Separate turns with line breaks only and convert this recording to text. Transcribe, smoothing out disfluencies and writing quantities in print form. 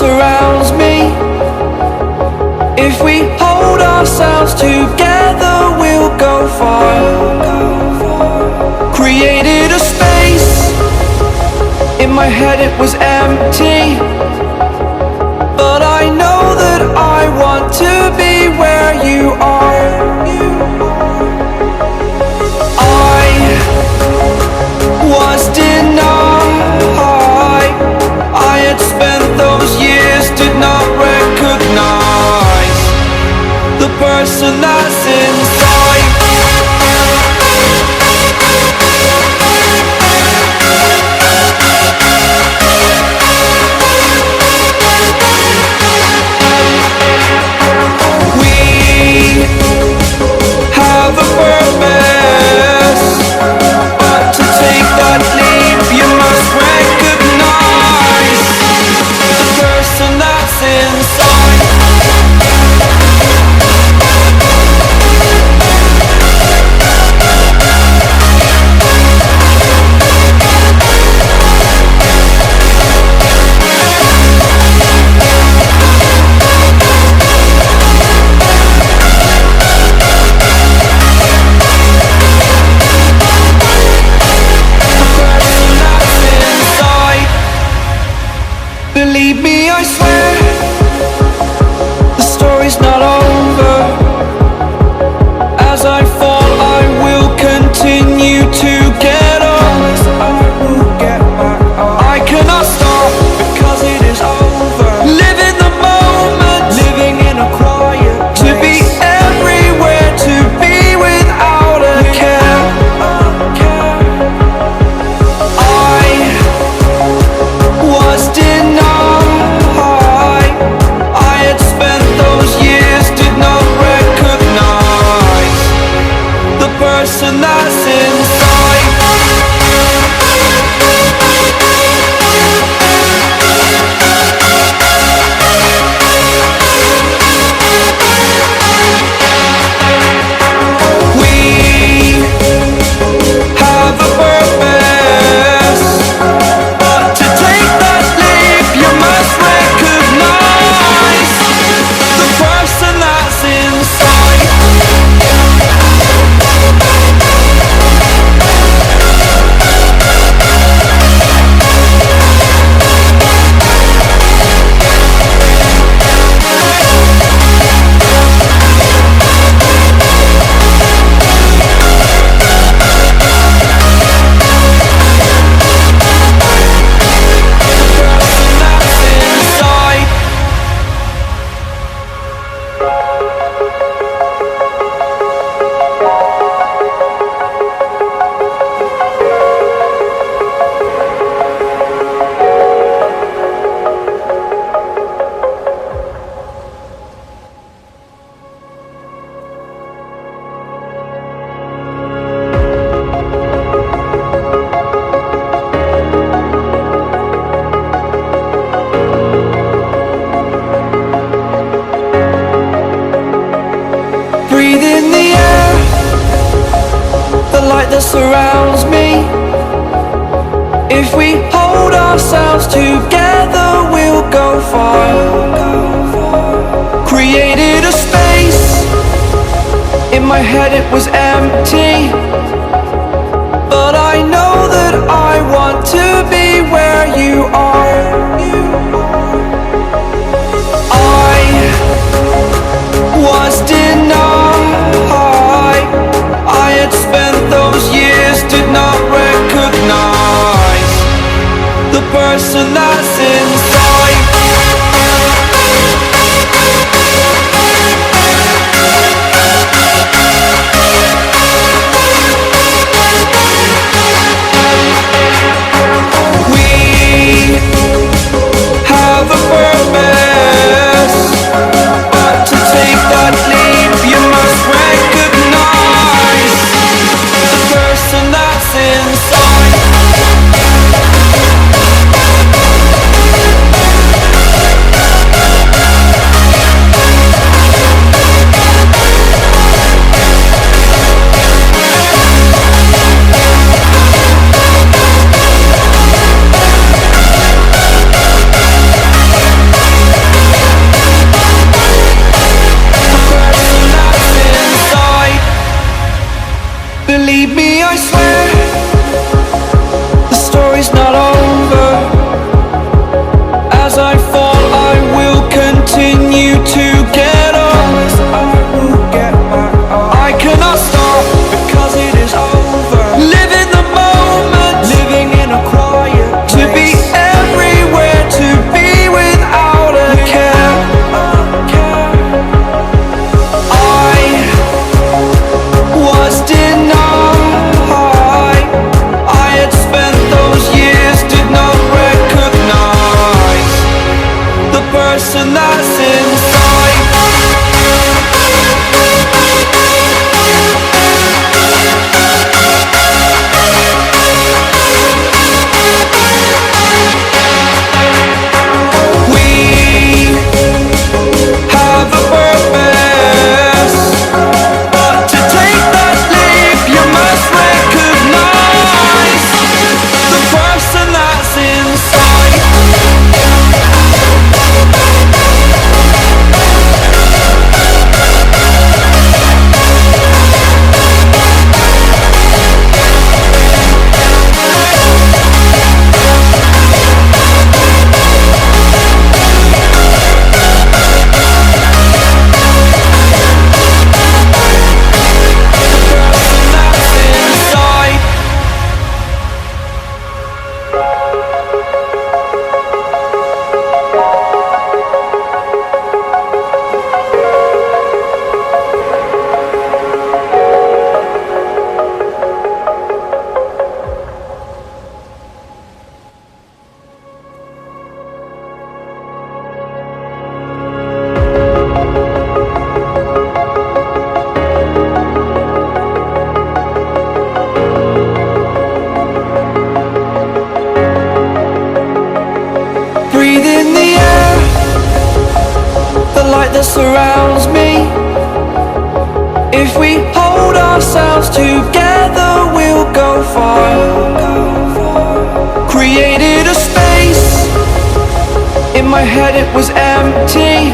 surrounds me. If we hold ourselves together, we'll go far. Created a space. In my head it was empty, but I know that I want to be where you are. I was denied. I had spent those years, did not recognize the person that's inside. We have a purpose, but to take that leap you must recognize the person that's inside. Believe me, I swear, the story's not over. As I fall, I will continue to get up. I cannot stop because it is over. Live in the moment, living in a quiet place. To be everywhere, to be without a care. I was denied. I had spent those years, did not recognize the person that's inside. We have a purpose, but to take that leap you must recognize the person that's inside. Breathe in the air, the light that surrounds me. If we hold ourselves together, we'll go far. Created a space. In my head it was empty, but I know that I want to be where you are. I was denied. I had spent those years, did not recognize the person that's inside. that surrounds me. If we hold ourselves together, we'll go far. Created a space. In my head it was empty,